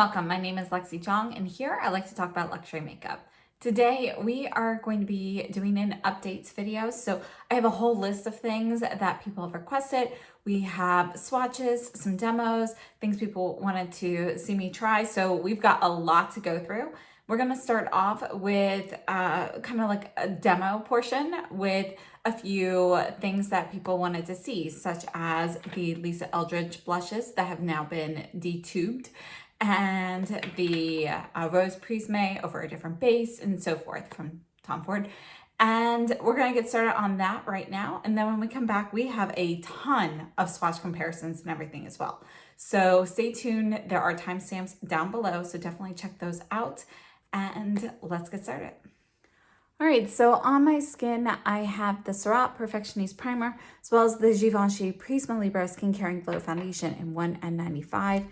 welcome. My name is Lexi Jong, and here I like to talk about luxury makeup. Today, we are going to be doing an updates video. So I have a whole list of things that people have requested. We have swatches, some demos, things people wanted to see me try. So we've got a lot to go through. We're going to start off with kind of like a demo portion with a few things that people wanted to see, such as the Lisa Eldridge blushes that have now been detubed, and the Rose Prisme over a different base, and so forth from Tom Ford. And we're going to get started on that right now. And then when we come back, we have a ton of swatch comparisons and everything as well. So stay tuned. There are timestamps down below, so definitely check those out. And let's get started. All right, so on my skin, I have the Surratt Perfectionist Primer, as well as the Givenchy Prisme Libre Skin Caring Glow Foundation in 1N95.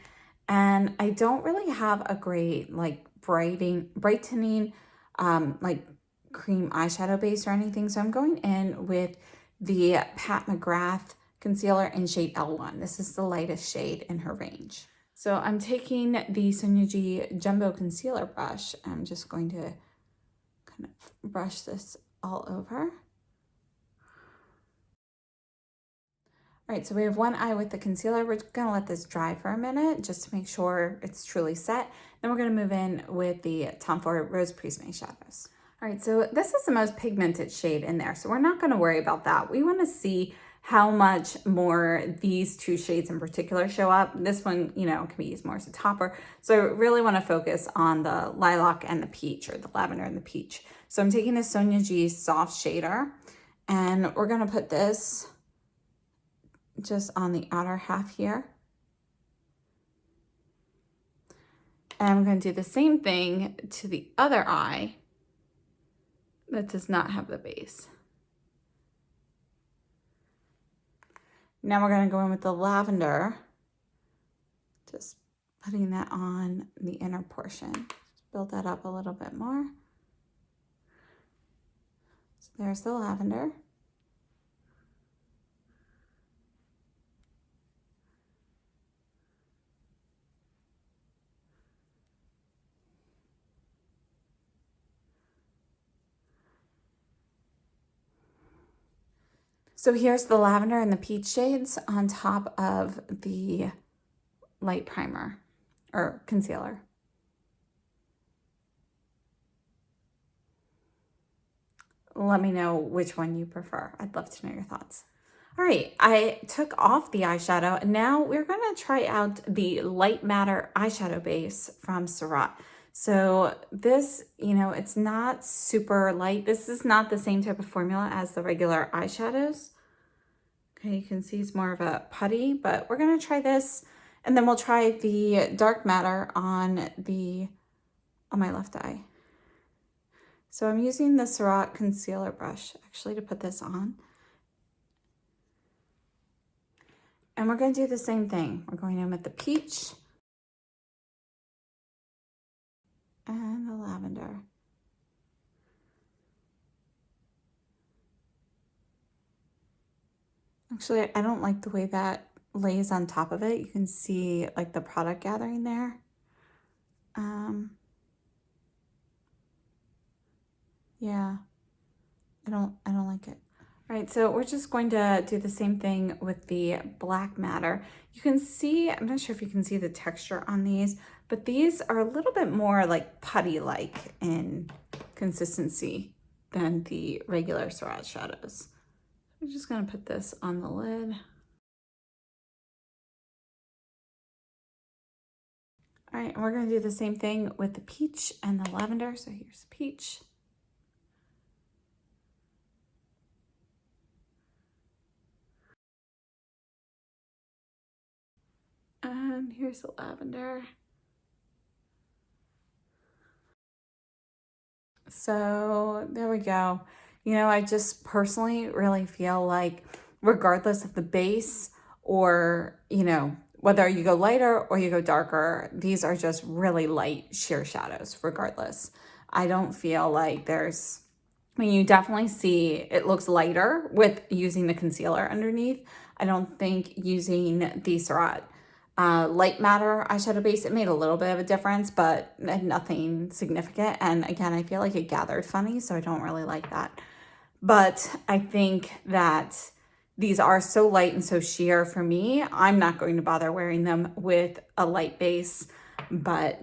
And I don't really have a great like brightening like cream eyeshadow base or anything. So I'm going in with the Pat McGrath concealer in shade L1. This is the lightest shade in her range. So I'm taking the Sonia G Jumbo Concealer brush. I'm just going to kind of brush this all over. All right, so we have one eye with the concealer. We're gonna let this dry for a minute just to make sure it's truly set. Then we're gonna move in with the Tom Ford Rose Prisme shadows. All right, so this is the most pigmented shade in there, so we're not gonna worry about that. We wanna see how much more these two shades in particular show up. This one, you know, can be used more as a topper. So I really wanna focus on the lilac and the peach, or the lavender and the peach. So I'm taking the Sonia G Soft Shader, and we're gonna put this just on the outer half here. And I'm going to do the same thing to the other eye that does not have the base. Now we're going to go in with the lavender, just putting that on the inner portion. Just build that up a little bit more. So there's the lavender. So here's the lavender and the peach shades on top of the light primer or concealer. Let me know which one you prefer. I'd love to know your thoughts. All right, I took off the eyeshadow, and now we're gonna try out the Light Matter eyeshadow base from Surratt. So this, you know, it's not super light. This is not the same type of formula as the regular eyeshadows. Okay, you can see it's more of a putty, but we're gonna try this, and then we'll try the Dark Matter on my left eye. So I'm using the Surratt concealer brush actually to put this on. And we're going to do the same thing. We're going in with the peach and the lavender. Actually, I don't like the way that lays on top of it. You can see like the product gathering there. Yeah, I don't like it. All right, so we're just going to do the same thing with the Black Matter. You can see, I'm not sure if you can see the texture on these, but these are a little bit more like putty-like in consistency than the regular Surratt shadows. I'm just gonna put this on the lid. All right, and we're gonna do the same thing with the peach and the lavender. So here's the peach. And here's the lavender. So there we go. You know, I just personally really feel like regardless of the base or, you know, whether you go lighter or you go darker, these are just really light sheer shadows regardless. I don't feel like there's, I mean, you definitely see it looks lighter with using the concealer underneath. I don't think using the Surratt light matter eyeshadow base. It made a little bit of a difference, but nothing significant. And again, I feel like it gathered funny, so I don't really like that. But I think that these are so light and so sheer for me. I'm not going to bother wearing them with a light base, but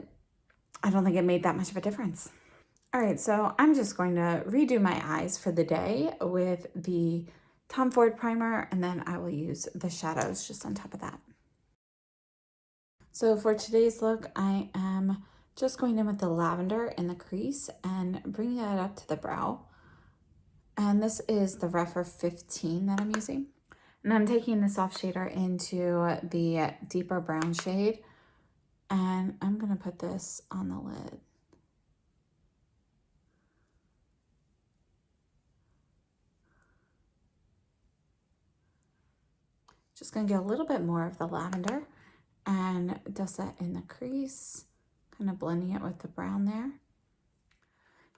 I don't think it made that much of a difference. All right, so I'm just going to redo my eyes for the day with the Tom Ford primer, and then I will use the shadows just on top of that. So for today's look, I am just going in with the lavender in the crease and bringing that up to the brow. And this is the Rephr 15 that I'm using. And I'm taking the soft shader into the deeper brown shade, and I'm gonna put this on the lid. Just gonna get a little bit more of the lavender and dust that in the crease, kind of blending it with the brown there.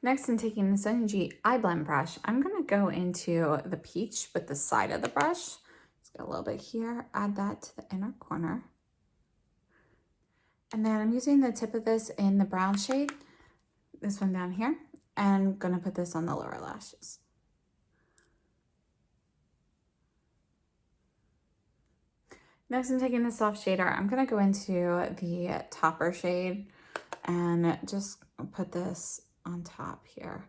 Next, I'm taking the Sunny eye blend brush. I'm gonna go into the peach with the side of the brush. Just get a little bit here, add that to the inner corner. And then I'm using the tip of this in the brown shade, this one down here, and I'm gonna put this on the lower lashes. Next, I'm taking the soft shader. I'm gonna go into the topper shade and just put this on top here.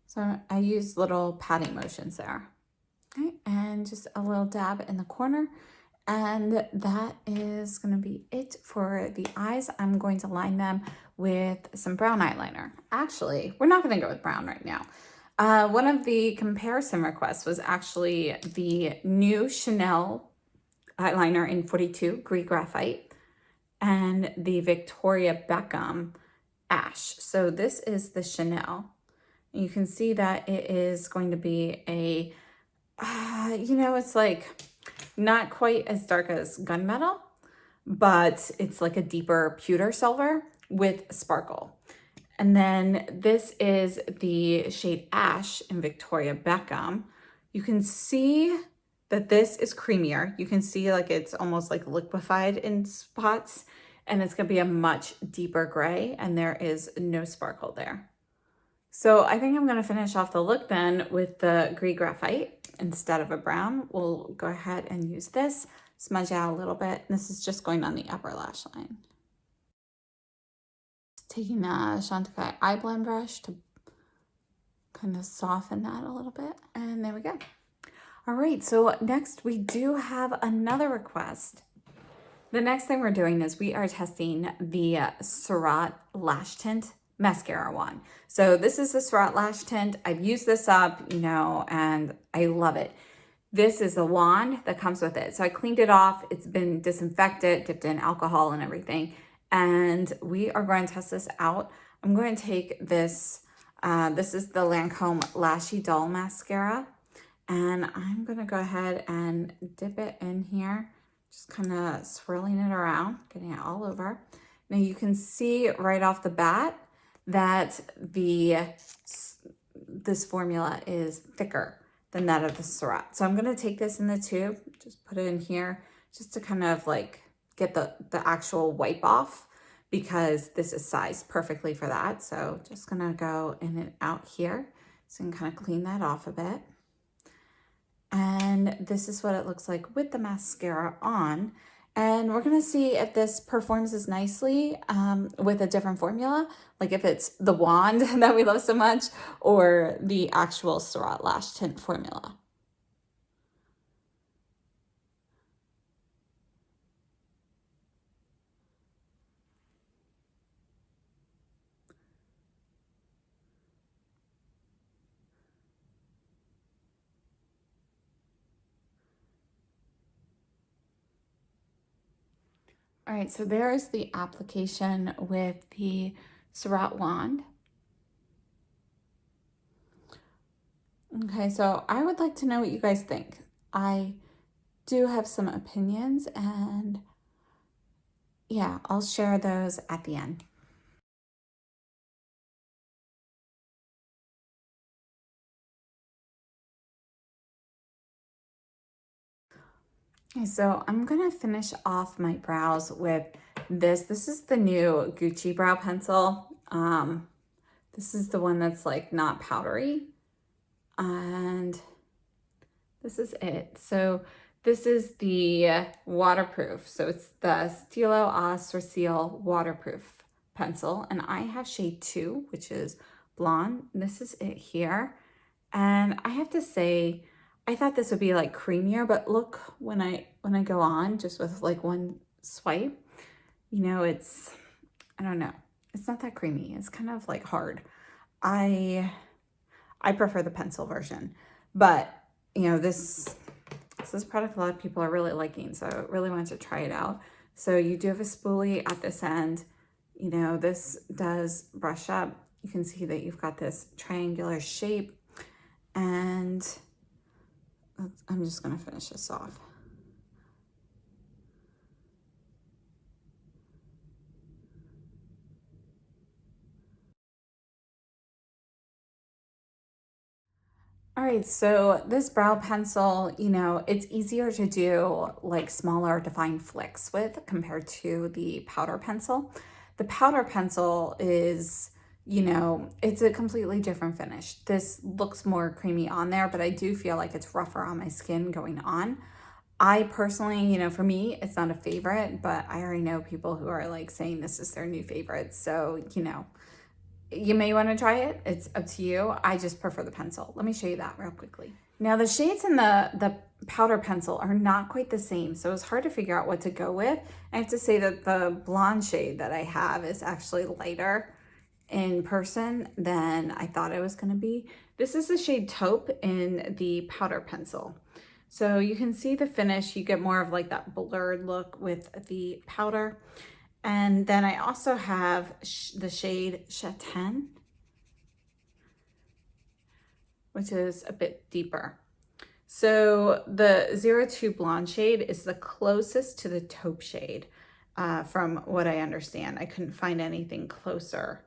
So I use little patting motions there. Okay, and just a little dab in the corner. And that is gonna be it for the eyes. I'm going to line them with some brown eyeliner. Actually, we're not gonna go with brown right now. One of the comparison requests was actually the new Chanel eyeliner in 42 Greek Graphite and the Victoria Beckham Ash. So this is the Chanel. You can see that it is going to be a, you know, it's like not quite as dark as gunmetal, but it's like a deeper pewter silver with sparkle. And then this is the shade Ash in Victoria Beckham. You can see that this is creamier. You can see like it's almost like liquefied in spots, and it's gonna be a much deeper gray, and there is no sparkle there. So I think I'm gonna finish off the look then with the Greek Graphite instead of a brown. We'll go ahead and use this, smudge out a little bit. This is just going on the upper lash line. Taking a Chantecaille eye blend brush to kind of soften that a little bit. And there we go. All right, so next we do have another request. The next thing we're doing is we are testing the Surratt Lash Tint Mascara Wand. So this is the Surratt Lash Tint. I've used this up, you know, and I love it. This is the wand that comes with it. So I cleaned it off. It's been disinfected, dipped in alcohol and everything. And we are going to test this out. I'm going to take this, this is the Lancome Lashy Doll Mascara. And I'm going to go ahead and dip it in here, just kind of swirling it around, getting it all over. Now you can see right off the bat that this formula is thicker than that of the Surratt. So I'm going to take this in the tube, just put it in here, just to kind of like get the actual wipe off, because this is sized perfectly for that. So just gonna go in and out here so you can kind of clean that off a bit. And this is what it looks like with the mascara on. And we're gonna see if this performs as nicely with a different formula, like if it's the wand that we love so much or the actual Surratt Lash Tint formula. All right, so there's the application with the Surratt wand. Okay, so I would like to know what you guys think. I do have some opinions, and yeah, I'll share those at the end. Okay, so I'm gonna finish off my brows with this. This is the new Gucci brow pencil. This is the one that's like not powdery. And this is it. So this is the waterproof. So it's the Stilo A Sourcil waterproof pencil. And I have shade 2, which is blonde. This is it here. And I have to say, I thought this would be like creamier, but look, when I go on just with like one swipe, you know, I don't know. It's not that creamy. It's kind of like hard. I prefer the pencil version, but you know, this is a product a lot of people are really liking, so I really wanted to try it out. So you do have a spoolie at this end. You know, this does brush up. You can see that you've got this triangular shape, and I'm just gonna finish this off. All right, so this brow pencil, you know, it's easier to do like smaller defined flicks with compared to the powder pencil. The powder pencil is, you know, it's a completely different finish. This looks more creamy on there, but I do feel like it's rougher on my skin going on. I personally, you know, for me, it's not a favorite, but I already know people who are like saying this is their new favorite. So, you know, you may want to try it. It's up to you. I just prefer the pencil. Let me show you that real quickly. Now the shades in the powder pencil are not quite the same, so it's hard to figure out what to go with. I have to say that the blonde shade that I have is actually lighter in person than I thought it was going to be. This is the shade Taupe in the powder pencil. So you can see the finish. You get more of like that blurred look with the powder. And then I also have the shade Châtain, which is a bit deeper. So the 02 blonde shade is the closest to the taupe shade from what I understand. I couldn't find anything closer.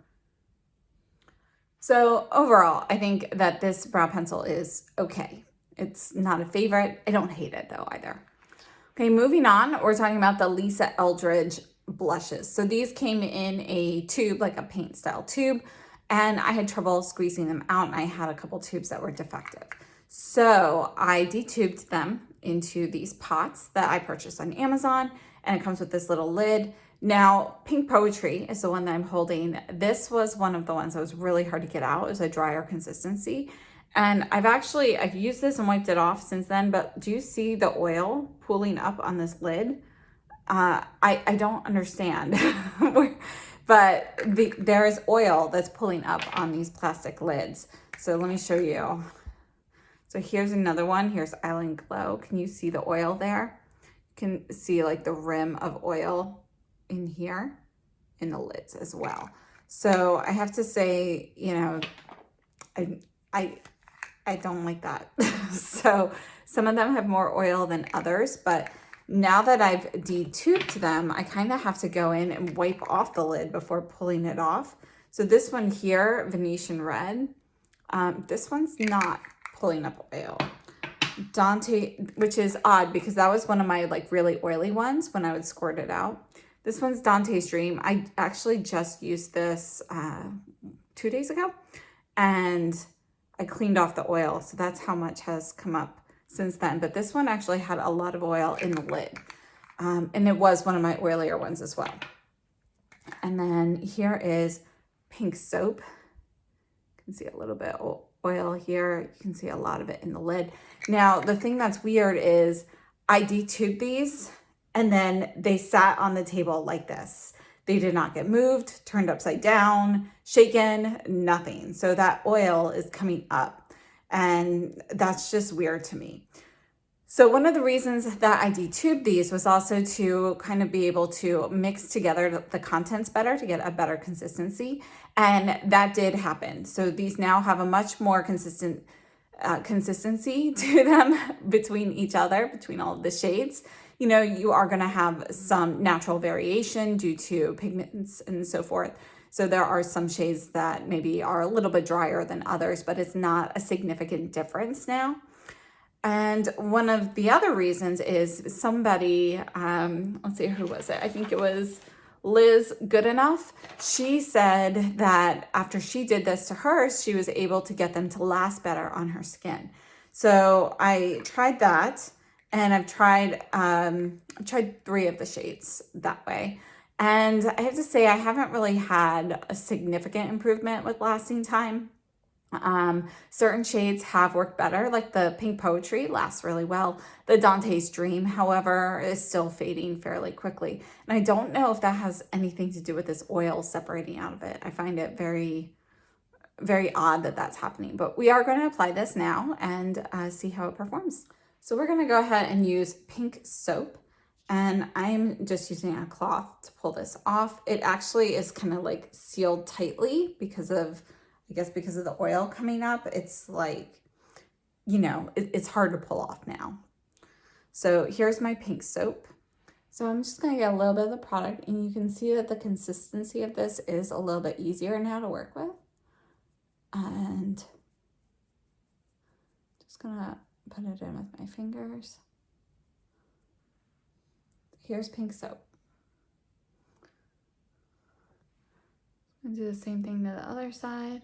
So overall, I think that this brow pencil is okay. It's not a favorite. I don't hate it though either. Okay, moving on, we're talking about the Lisa Eldridge blushes. So these came in a tube, like a paint style tube, and I had trouble squeezing them out, and I had a couple tubes that were defective. So I detubed them into these pots that I purchased on Amazon, and it comes with this little lid. Now, Pink Poetry is the one that I'm holding. This was one of the ones that was really hard to get out. It was a drier consistency. And I've used this and wiped it off since then, but do you see the oil pooling up on this lid? I don't understand, but there is oil that's pulling up on these plastic lids. So let me show you. So here's another one. Here's Island Glow. Can you see the oil there? You can see like the rim of oil in here in the lids as well. So I have to say, you know, I don't like that. So some of them have more oil than others, but now that I've detubed them, I kind of have to go in and wipe off the lid before pulling it off. So this one here, Venetian Red, this one's not pulling up oil. Dante, which is odd because that was one of my like really oily ones when I would squirt it out. This one's Dante's Dream. I actually just used this 2 days ago, and I cleaned off the oil, so that's how much has come up since then. But this one actually had a lot of oil in the lid, and it was one of my oilier ones as well. And then here is Pink Soap. You can see a little bit of oil here. You can see a lot of it in the lid. Now, the thing that's weird is I detubed these, and then they sat on the table like this. They did not get moved, turned upside down, shaken, nothing. So that oil is coming up, and that's just weird to me. So one of the reasons that I detubed these was also to kind of be able to mix together the contents better to get a better consistency. And that did happen. So these now have a much more consistent consistency to them between each other, between all of the shades. You know, you are going to have some natural variation due to pigments and so forth. So there are some shades that maybe are a little bit drier than others, but it's not a significant difference now. And one of the other reasons is somebody, let's see, who was it? I think it was Liz Goodenough. She said that after she did this to hers, she was able to get them to last better on her skin. So I tried that, and I've tried 3 of the shades that way. And I have to say, I haven't really had a significant improvement with lasting time. Certain shades have worked better, like the Pink Poetry lasts really well. The Dante's Dream, however, is still fading fairly quickly. And I don't know if that has anything to do with this oil separating out of it. I find it very, very odd that that's happening. But we are going to apply this now and see how it performs. So we're going to go ahead and use pink soap. And I'm just using a cloth to pull this off. It actually is kind of like sealed tightly because of, I guess because of the oil coming up. It's like, you know, it's hard to pull off now. So here's my pink soap. So I'm just going to get a little bit of the product, and you can see that the consistency of this is a little bit easier now to work with. And just going to put it in with my fingers. Here's pink soap. And do the same thing to the other side.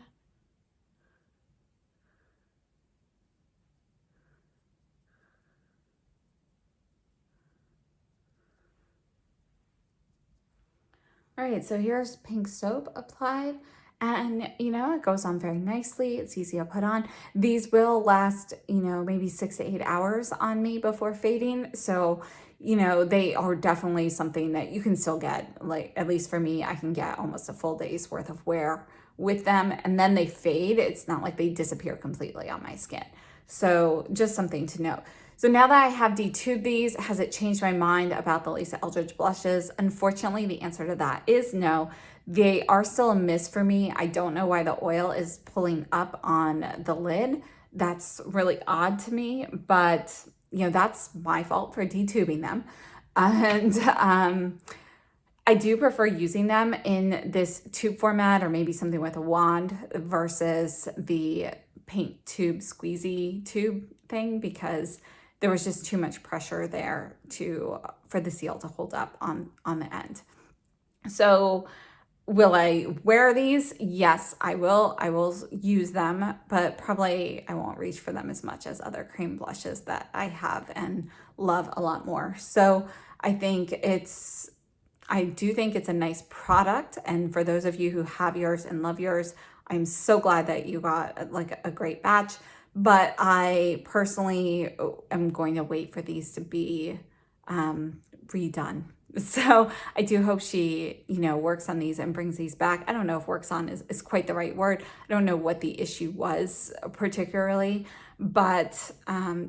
All right, so here's pink soap applied, and you know, it goes on very nicely. It's easy to put on. These will last, you know, maybe 6 to 8 hours on me before fading. So, you know, they are definitely something that you can still get, like, at least for me, I can get almost a full day's worth of wear with them, and then they fade. It's not like they disappear completely on my skin. So just something to note. So now that I have detubed these, has it changed my mind about the Lisa Eldridge blushes? Unfortunately, the answer to that is no. They are still a miss for me. I don't know why the oil is pulling up on the lid. That's really odd to me, but you know, that's my fault for detubing them. And I do prefer using them in this tube format or maybe something with a wand versus the paint tube squeezy tube thing, because there was just too much pressure there for the seal to hold up on the end. So will I wear these? Yes, I will. I will use them, but probably I won't reach for them as much as other cream blushes that I have and love a lot more. So I do think it's a nice product. And for those of you who have yours and love yours, I'm so glad that you got like a great batch. But I personally am going to wait for these to be redone. So I do hope she, you know, works on these and brings these back. I don't know if works on is quite the right word. I don't know what the issue was particularly, but,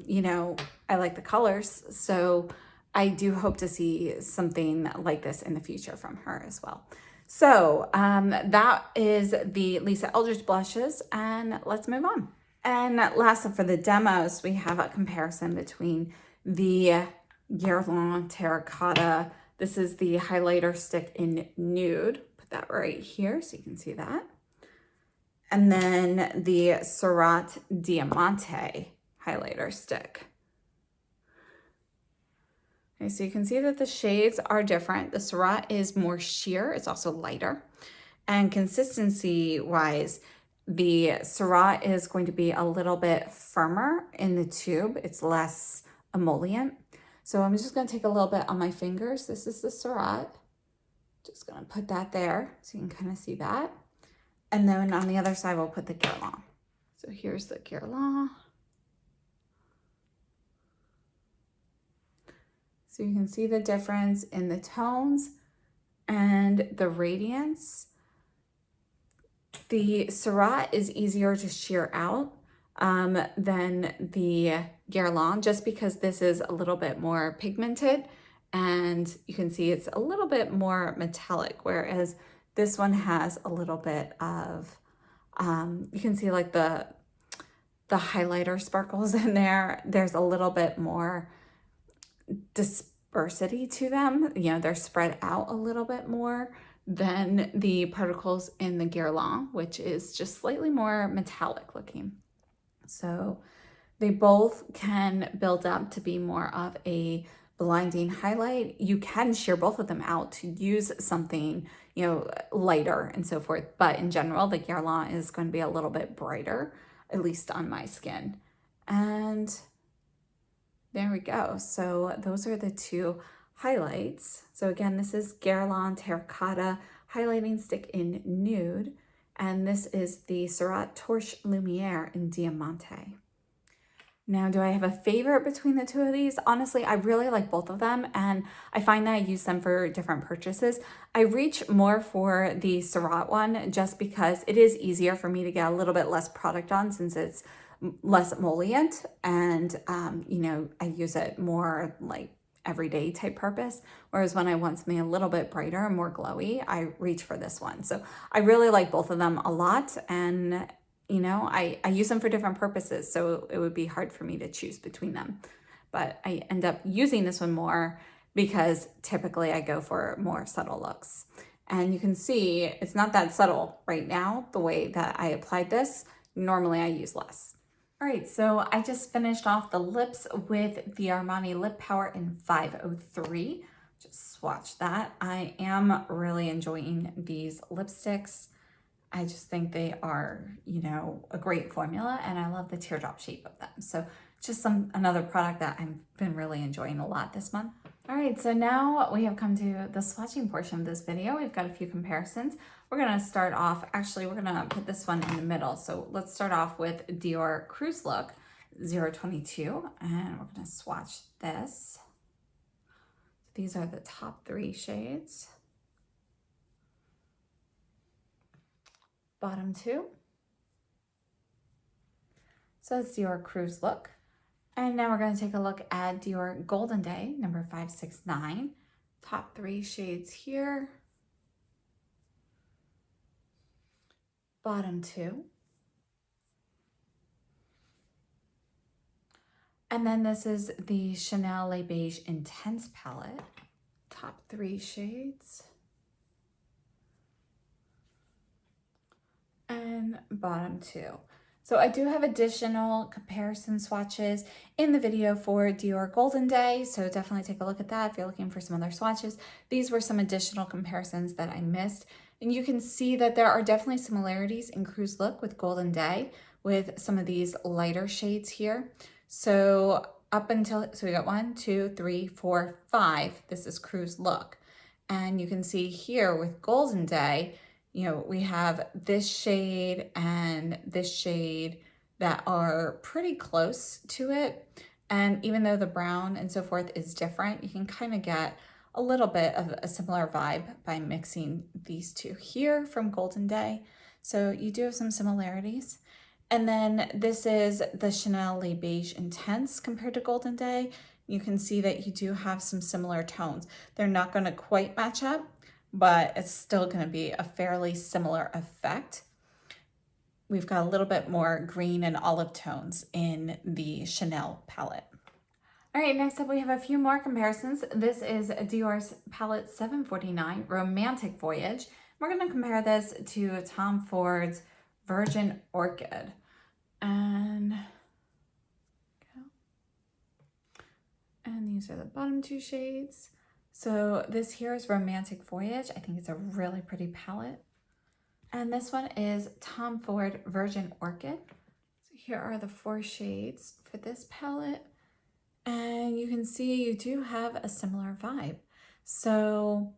you know, I like the colors. So I do hope to see something like this in the future from her as well. So that is the Lisa Eldridge blushes, and let's move on. And lastly, for the demos, we have a comparison between the Guerlain Terracotta. This is the highlighter stick in Nude. Put that right here so you can see that. And then the Surratt Diamante highlighter stick. Okay, so you can see that the shades are different. The Surratt is more sheer. It's also lighter. And consistency-wise, the Surratt is going to be a little bit firmer in the tube. It's less emollient. So I'm just going to take a little bit on my fingers. This is the Surratt. Just going to put that there so you can kind of see that. And then on the other side, we'll put the Guerlain. So here's the Guerlain. So you can see the difference in the tones and the radiance. The Surratt is easier to sheer out than the Guerlain, just because this is a little bit more pigmented, and you can see it's a little bit more metallic, whereas this one has a little bit of, you can see like the highlighter sparkles in there. There's a little bit more dispersity to them. You know, they're spread out a little bit more than the particles in the Guerlain, which is just slightly more metallic looking. So They both can build up to be more of a blinding highlight. You can sheer both of them out to use something, you know, lighter and so forth. But in general, the Guerlain is going to be a little bit brighter, at least on my skin. And there we go. So those are the two highlights. So again, this is Guerlain Terracotta Highlighting Stick in Nude. And this is the Surratt Torche Lumiere in Diamante. Now, do I have a favorite between the two of these? Honestly, I really like both of them, and I find that I use them for different purchases. I reach more for the Surratt one just because it is easier for me to get a little bit less product on since it's less emollient, and you know, I use it more like everyday type purpose. Whereas when I want something a little bit brighter and more glowy, I reach for this one. So I really like both of them a lot, and you know, I use them for different purposes, so it would be hard for me to choose between them. But I end up using this one more because typically I go for more subtle looks. And you can see it's not that subtle right now, the way that I applied this. Normally I use less. All right, so I just finished off the lips with the Armani Lip Power in 503. Just swatch that. I am really enjoying these lipsticks. I just think they are, you know, a great formula, and I love the teardrop shape of them. So just another product that I've been really enjoying a lot this month. All right, so now we have come to the swatching portion of this video. We've got a few comparisons. We're gonna start off, actually, we're gonna put this one in the middle. So let's start off with Dior Cruise Look 022, and we're gonna swatch this. These are the top 3 shades. Bottom 2. So that's Dior Cruise Look. And now we're going to take a look at Dior Golden Day, number 569. Top 3 shades here. Bottom 2. And then this is the Chanel Les Beige Intense palette. Top 3 shades. And bottom 2. So I do have additional comparison swatches in the video for Dior Golden Day, so definitely take a look at that if you're looking for some other swatches. These were some additional comparisons that I missed, and you can see that there are definitely similarities in Cruise Look with Golden Day with some of these lighter shades here. So up until, so we got 1, 2, 3, 4, 5. This is Cruise Look. And you can see here with Golden Day, you know, we have this shade and this shade that are pretty close to it. And even though the brown and so forth is different, you can kind of get a little bit of a similar vibe by mixing these two here from Golden Day. So you do have some similarities. And then this is the Chanel Les Beige Intense compared to Golden Day. You can see that you do have some similar tones. They're not going to quite match up, but it's still going to be a fairly similar effect. We've got a little bit more green and olive tones in the Chanel palette. All right, next up we have a few more comparisons. This is Dior's palette 749 Romantic Voyage. We're going to compare this to Tom Ford's Virgin Orchid. And these are the bottom 2 shades. So this here is Romantic Voyage. I think it's a really pretty palette. And this one is Tom Ford Virgin Orchid. So here are the 4 shades for this palette. And you can see you do have a similar vibe. So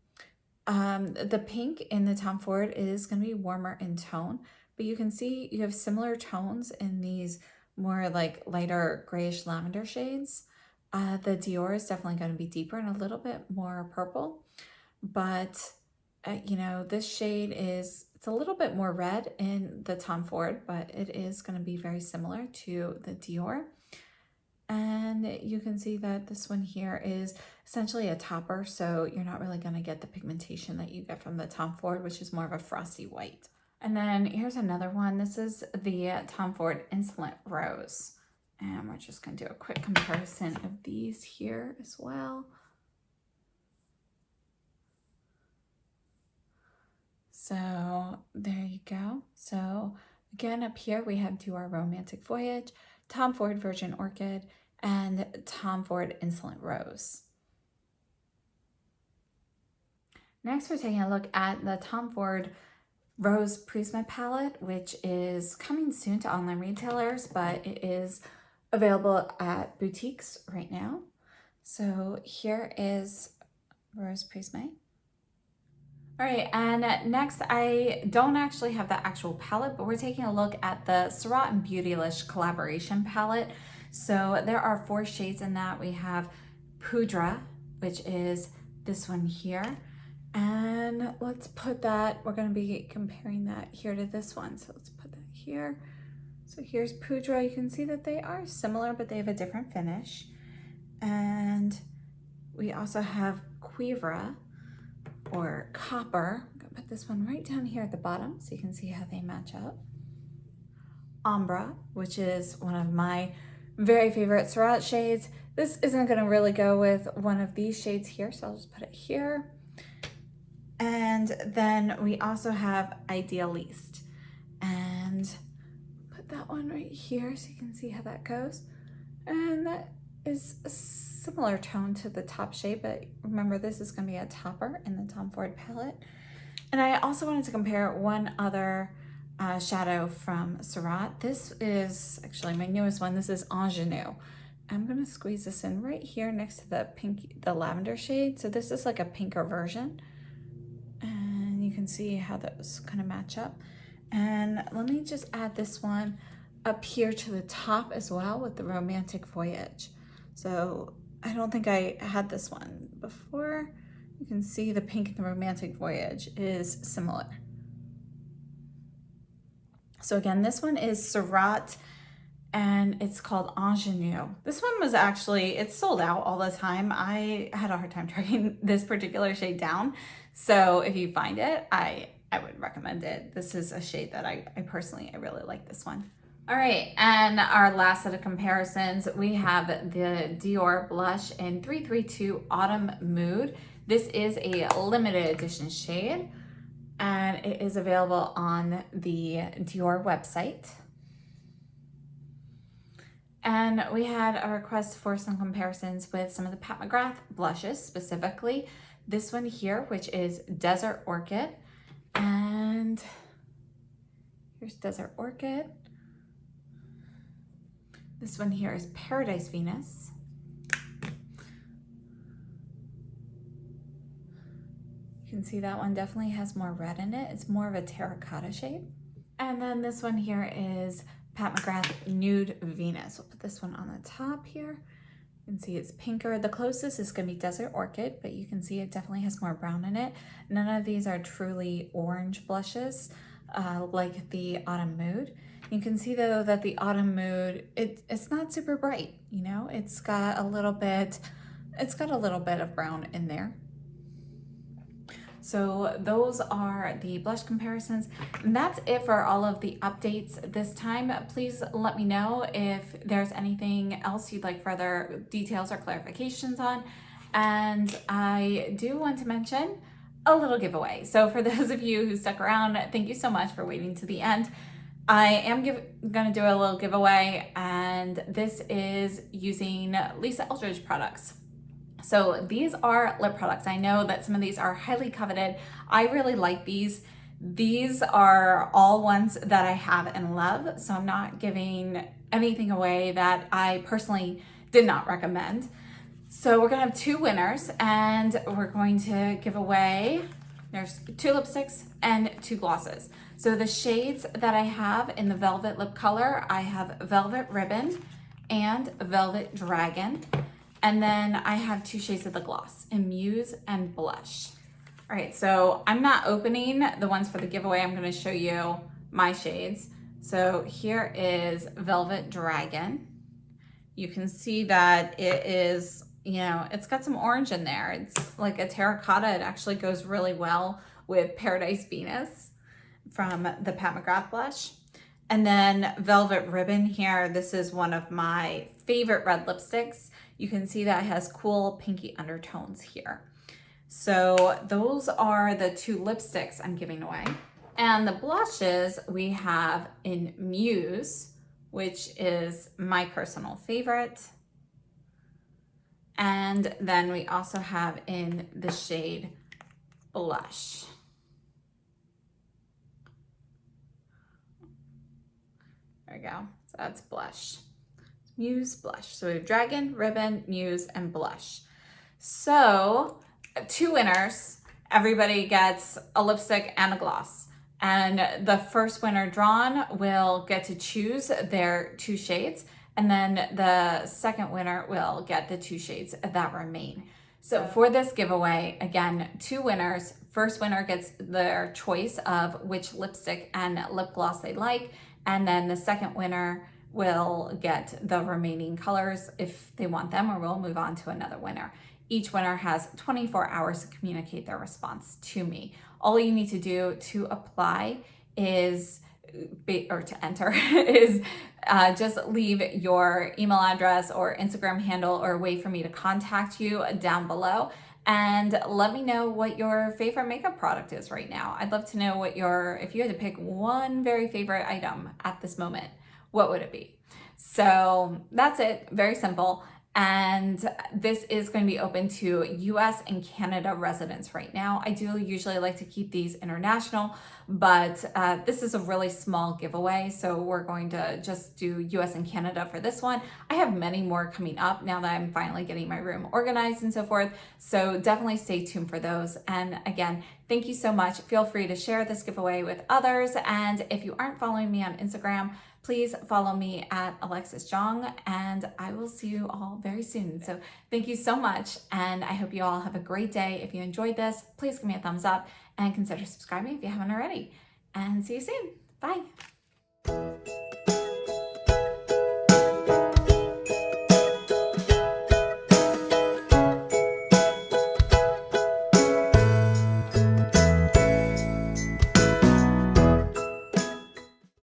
the pink in the Tom Ford is going to be warmer in tone, but you can see you have similar tones in these more like lighter grayish lavender shades. The Dior is definitely going to be deeper and a little bit more purple, but you know, this shade is, it's a little bit more red in the Tom Ford, but it is going to be very similar to the Dior. And you can see that this one here is essentially a topper, so you're not really going to get the pigmentation that you get from the Tom Ford, which is more of a frosty white. And then here's another one. This is the Tom Ford Insolent Rose. And we're just going to do a quick comparison of these here as well. So there you go. So again, up here we have Dior Romantic Voyage. Tom Ford Virgin Orchid, and Tom Ford Insolent Rose. Next, we're taking a look at the Tom Ford Rose Prisme palette, which is coming soon to online retailers, but it is available at boutiques right now. So here is Rose Prisme. All right, and next, I don't actually have the actual palette, but we're taking a look at the Surratt and Beautylish collaboration palette. So there are 4 shades in that. We have Poudre, which is this one here. And let's put that, we're gonna be comparing that here to this one. So let's put that here. So here's Poudre. You can see that they are similar, but they have a different finish. And we also have Cuivre, or Copper. I'm gonna put this one right down here at the bottom so you can see how they match up. Ombre, which is one of my very favorite Surratt shades. This isn't gonna really go with one of these shades here, so I'll just put it here. And then we also have Idealiste, and put that one right here so you can see how that goes. And that is a similar tone to the top shade, but remember this is going to be a topper in the Tom Ford palette. And I also wanted to compare one other shadow from Surratt. This is actually my newest one. This is Ingenue. I'm going to squeeze this in right here next to the pink, the lavender shade. So this is like a pinker version. And you can see how those kind of match up. And let me just add this one up here to the top as well with the Romantic Voyage. So I don't think I had this one before. You can see the pink in the Romantic Voyage is similar. So again, this one is Surratt and it's called Ingenue. This one was actually, it's sold out all the time. I had a hard time tracking this particular shade down. So if you find it, I would recommend it. This is a shade that I personally really like this one. All right, and our last set of comparisons, we have the Dior blush in 332 Autumn Mood. This is a limited edition shade, and it is available on the Dior website. And we had a request for some comparisons with some of the Pat McGrath blushes, specifically this one here, which is Desert Orchid. And here's Desert Orchid. This one here is Paradise Venus. You can see that one definitely has more red in it. It's more of a terracotta shade. And then this one here is Pat McGrath Nude Venus. We'll put this one on the top here. You can see it's pinker. The closest is going to be Desert Orchid, but you can see it definitely has more brown in it. None of these are truly orange blushes like the Autumn Mood. You can see though that the Autumn Mood, it's not super bright, you know, it's got a little bit of brown in there. So those are the blush comparisons. And that's it for all of the updates this time. Please let me know if there's anything else you'd like further details or clarifications on. And I do want to mention a little giveaway. So for those of you who stuck around, thank you so much for waiting to the end. I am gonna do a little giveaway, and this is using Lisa Eldridge products. So these are lip products. I know that some of these are highly coveted. I really like these. These are all ones that I have and love, so I'm not giving anything away that I personally did not recommend. So we're gonna have 2 winners, and we're going to give away, there's 2 lipsticks and 2 glosses. So the shades that I have in the Velvet Lip color, I have Velvet Ribbon and Velvet Dragon. And then I have 2 shades of the gloss in Muse and Blush. All right, so I'm not opening the ones for the giveaway. I'm gonna show you my shades. So here is Velvet Dragon. You can see that it is, you know, it's got some orange in there. It's like a terracotta. It actually goes really well with Paradise Venus from the Pat McGrath blush. And then Velvet Ribbon here. This is one of my favorite red lipsticks. You can see that it has cool pinky undertones here. So those are the 2 lipsticks I'm giving away. And the blushes we have in Muse, which is my personal favorite. And then we also have in the shade Blush. There we go. So that's Blush. Muse, Blush. So we have Dragon, Ribbon, Muse, and Blush. So 2 winners. Everybody gets a lipstick and a gloss. And the first winner drawn will get to choose their 2 shades. And then the second winner will get the 2 shades that remain. So for this giveaway, again, 2 winners. First winner gets their choice of which lipstick and lip gloss they like. And then the second winner will get the remaining colors if they want them, or we'll move on to another winner. Each winner has 24 hours to communicate their response to me. All you need to do to apply is, or to enter, is just leave your email address or Instagram handle or a way for me to contact you down below. And let me know what your favorite makeup product is right now. I'd love to know what if you had to pick one very favorite item at this moment, what would it be? So that's it, very simple. And this is going to be open to US and Canada residents right now. I do usually like to keep these international, but this is a really small giveaway. So we're going to just do US and Canada for this one. I have many more coming up now that I'm finally getting my room organized and so forth. So definitely stay tuned for those. And again, thank you so much. Feel free to share this giveaway with others. And if you aren't following me on Instagram, please follow me at Alexis Jong, and I will see you all very soon. So thank you so much, and I hope you all have a great day. If you enjoyed this, please give me a thumbs up and consider subscribing if you haven't already. And see you soon. Bye.